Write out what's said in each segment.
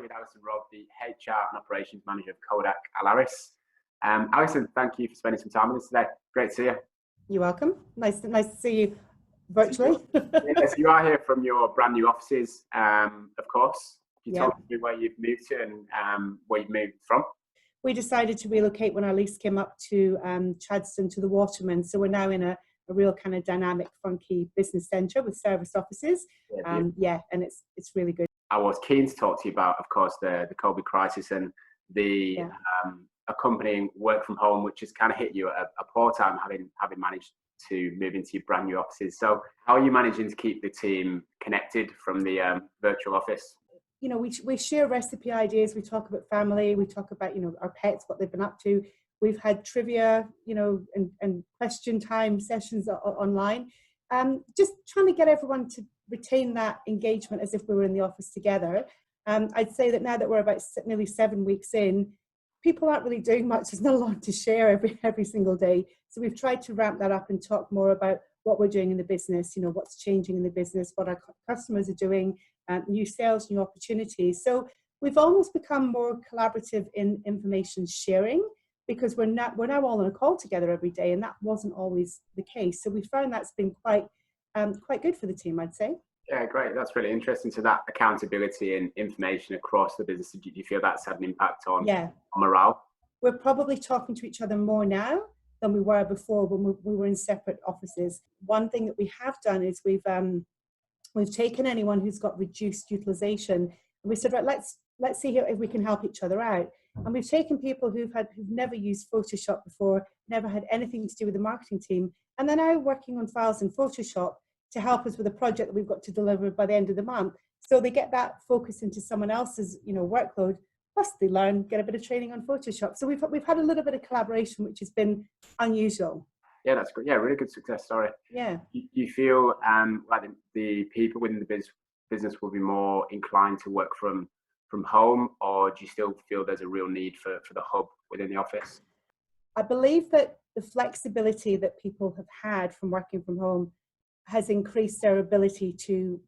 With Alison Robb, the HR and Operations Manager of Kodak Alaris. Alison, thank you for spending some time with us today. Great to see you. You're welcome. Nice to see you virtually. Yes, you are here from your brand new offices, of course. Can you talk me through where you've moved to and where you've moved from? We decided to relocate when our lease came up to Chadstone to the Waterman. So we're now in a real kind of dynamic, funky business centre with service offices. And it's really good. I was keen to talk to you about, of course, the COVID crisis and the accompanying work from home, which has kind of hit you at a poor time, having managed to move into your brand new offices. So how are you managing to keep the team connected from the virtual office? You know, we share recipe ideas, we talk about family, we talk about, our pets, what they've been up to. We've had trivia, and question time sessions online. Just trying to get everyone to retain that engagement as if we were in the office together. I'd say that now that we're about nearly 7 weeks in, people aren't really doing much. There's not a lot to share every single day. So we've tried to ramp that up and talk more about what we're doing in the business, what's changing in the business, what our customers are doing, new sales, new opportunities. So we've almost become more collaborative in information sharing, because we're now all on a call together every day, and that wasn't always the case. So we found that's been quite good for the team, I'd say. Yeah, great. That's really interesting. So that accountability and information across the business, do you feel that's had an impact on morale? We're probably talking to each other more now than we were before when we were in separate offices. One thing that we have done is we've taken anyone who's got reduced utilization, and we said, right, let's see if we can help each other out. And we've taken people who've never used Photoshop before, never had anything to do with the marketing team, and they're now working on files in Photoshop to help us with a project that we've got to deliver by the end of the month. So they get that focus into someone else's, workload, plus they get a bit of training on Photoshop. So we've had a little bit of collaboration, which has been unusual. Yeah, that's great. Yeah, really good success story. Yeah. You feel like the people within the business will be more inclined to work from home, or do you still feel there's a real need for the hub within the office? I believe that the flexibility that people have had from working from home has increased their ability to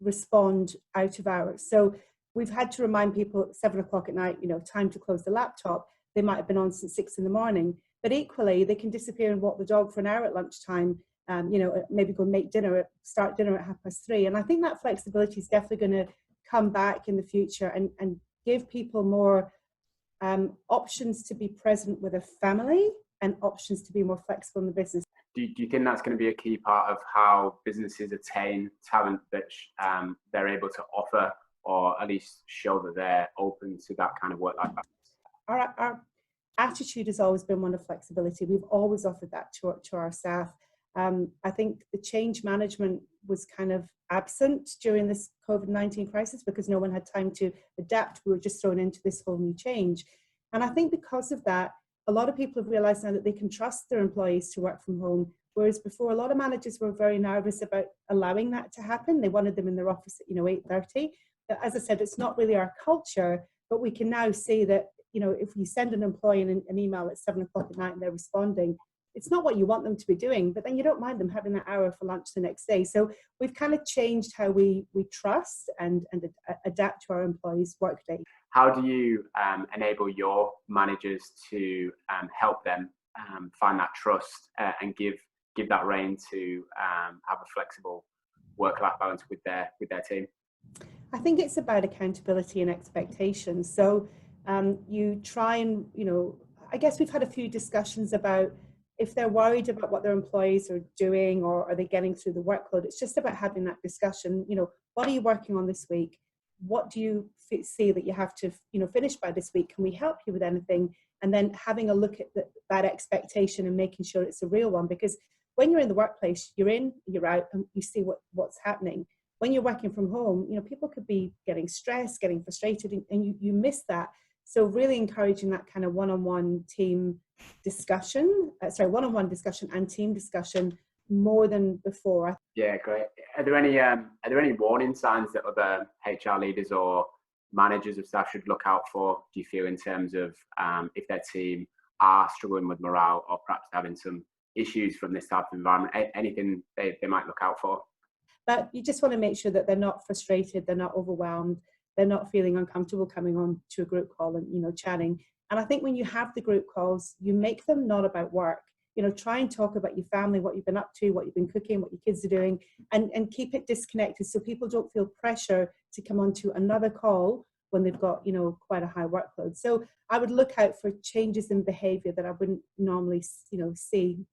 respond out of hours. So we've had to remind people at 7 o'clock at night, time to close the laptop. They might have been on since 6 a.m, but equally they can disappear and walk the dog for an hour at lunchtime. Maybe go make dinner, start dinner at 3:30. And I think that flexibility is definitely going to come back in the future and give people more options to be present with a family and options to be more flexible in the business. Do you think that's going to be a key part of how businesses attain talent that they're able to offer, or at least show that they're open to that kind of work-life balance? Our attitude has always been one of flexibility. We've always offered that to our staff. I think the change management was kind of absent during this COVID-19 crisis because no one had time to adapt. We were just thrown into this whole new change. And I think because of that, a lot of people have realized now that they can trust their employees to work from home. Whereas before, a lot of managers were very nervous about allowing that to happen. They wanted them in their office at 8:30. But as I said, it's not really our culture, but we can now see that, if you send an employee an email at 7 o'clock at night and they're responding, it's not what you want them to be doing, but then you don't mind them having that hour for lunch the next day. So we've kind of changed how we trust and adapt to our employees' workday. How do you enable your managers to help them find that trust and give that rein to have a flexible work-life balance with their team? I think it's about accountability and expectations. So you try and, I guess we've had a few discussions about if they're worried about what their employees are doing or are they getting through the workload. It's just about having that discussion. What are you working on this week? What do you see that you have to, finish by this week? Can we help you with anything? And then having a look at that expectation and making sure it's a real one. Because when you're in the workplace, you're in, you're out, and you see what's happening. When you're working from home, people could be getting stressed, getting frustrated, and you miss that. So really encouraging that kind of one-on-one discussion and team discussion more than before. Yeah, great. Are there any warning signs that other HR leaders or managers of staff should look out for, do you feel, in terms of if their team are struggling with morale or perhaps having some issues from this type of environment? Anything they might look out for? But you just want to make sure that they're not frustrated, they're not overwhelmed, they're not feeling uncomfortable coming on to a group call and, you know, chatting. And I think when you have the group calls, you make them not about work. You know, try and talk about your family, what you've been up to, what you've been cooking, what your kids are doing, and keep it disconnected so people don't feel pressure to come onto another call when they've got, you know, quite a high workload. So I would look out for changes in behavior that I wouldn't normally, you know, see.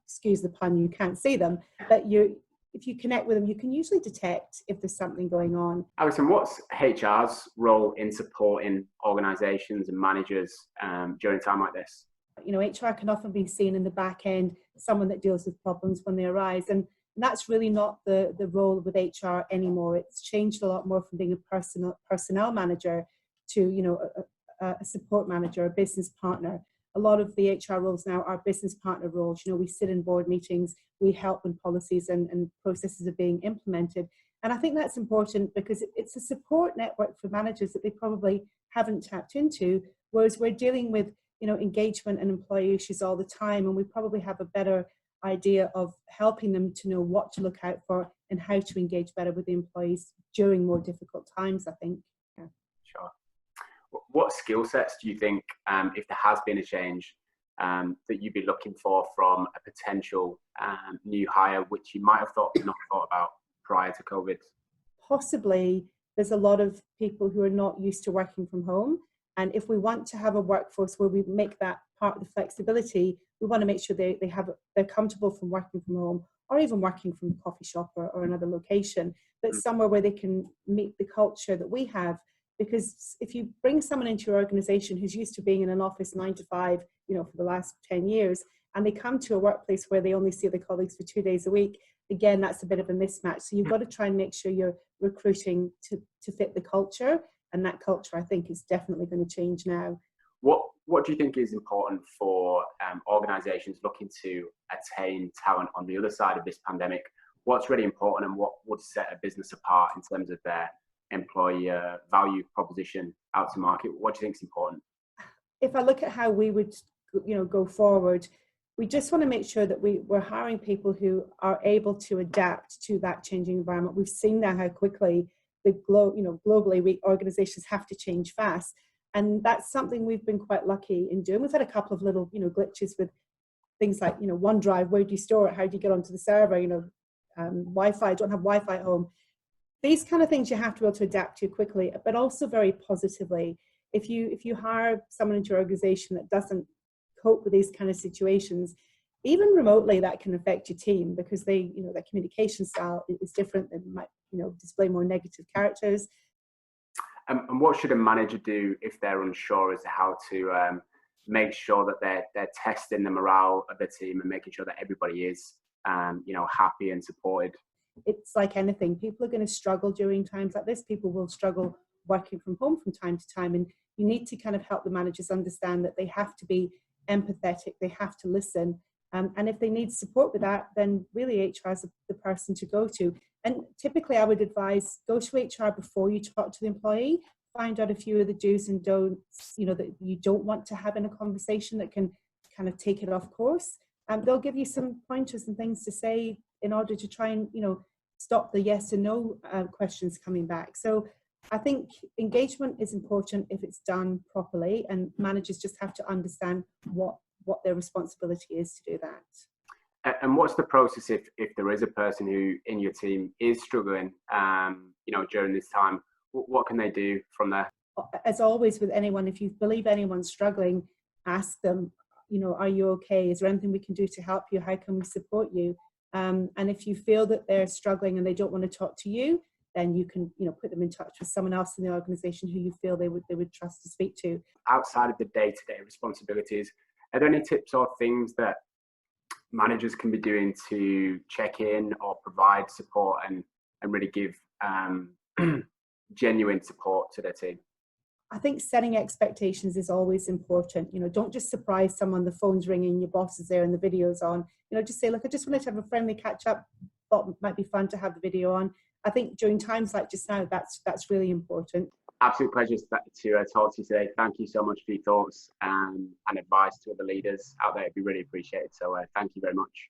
Excuse the pun, you can't see them, but if you connect with them, you can usually detect if there's something going on. Alison, what's HR's role in supporting organisations and managers during a time like this? You know, HR can often be seen in the back end, someone that deals with problems when they arise. And that's really not the role with HR anymore. It's changed a lot more from being a personnel manager to, you know, a support manager, a business partner. A lot of the HR roles now are business partner roles. You know, we sit in board meetings, we help when policies and processes are being implemented. And I think that's important because it's a support network for managers that they probably haven't tapped into, whereas we're dealing with, you know, engagement and employee issues all the time, and we probably have a better idea of helping them to know what to look out for and how to engage better with the employees during more difficult times, I think. Yeah. Sure. What skill sets do you think, if there has been a change, that you'd be looking for from a potential new hire, which you might have not thought about prior to COVID? Possibly there's a lot of people who are not used to working from home. And if we want to have a workforce where we make that part of the flexibility, we want to make sure they're comfortable from working from home or even working from a coffee shop or another location, but somewhere where they can meet the culture that we have. Because if you bring someone into your organization who's used to being in an office 9 to 5, you know, for the last 10 years, and they come to a workplace where they only see their colleagues for 2 days a week, again, that's a bit of a mismatch. So you've got to try and make sure you're recruiting to fit the culture. And that culture, I think, is definitely going to change now. What do you think is important for organisations looking to attain talent on the other side of this pandemic? What's really important, and what would set a business apart in terms of their employee value proposition out to market? What do you think is important? If I look at how we would, you know, go forward, we just want to make sure that we're hiring people who are able to adapt to that changing environment. We've seen now how quickly globally, organizations have to change fast. And that's something we've been quite lucky in doing. We've had a couple of little, you know, glitches with things like, you know, OneDrive, where do you store it? How do you get onto the server? You know, Wi-Fi, don't have Wi-Fi at home. These kind of things you have to be able to adapt to quickly, but also very positively. If you hire someone into your organization that doesn't cope with these kind of situations, even remotely, that can affect your team because they, you know, their communication style is different. They might, you know, display more negative characters. And what should a manager do if they're unsure as to how to make sure that they're testing the morale of the team and making sure that everybody is, you know, happy and supported? It's like anything. People are going to struggle during times like this. People will struggle working from home from time to time, and you need to kind of help the managers understand that they have to be empathetic. They have to listen. And if they need support with that, then really HR is the person to go to. And typically I would advise, go to HR before you talk to the employee, find out a few of the do's and don'ts, you know, that you don't want to have in a conversation that can kind of take it off course. And they'll give you some pointers and things to say in order to try and, you know, stop the yes and no questions coming back. So I think engagement is important if it's done properly, and managers just have to understand what their responsibility is to do that. And what's the process if there is a person who in your team is struggling, you know, during this time? What can they do from there? As always with anyone, if you believe anyone's struggling, ask them, you know, are you okay? Is there anything we can do to help you? How can we support you? And if you feel that they're struggling and they don't want to talk to you, then you can, you know, put them in touch with someone else in the organization who you feel they would trust to speak to. Outside of the day-to-day responsibilities, are there any tips or things that managers can be doing to check in or provide support and really give genuine support to their team? I think setting expectations is always important. You know, don't just surprise someone, the phone's ringing, your boss is there and the video's on. You know, just say, look, I just wanted to have a friendly catch up. Thought it might be fun to have the video on. I think during times like just now, that's really important. Absolute pleasure to talk to you today. Thank you so much for your thoughts and advice to other leaders out there. It'd be really appreciated. So thank you very much.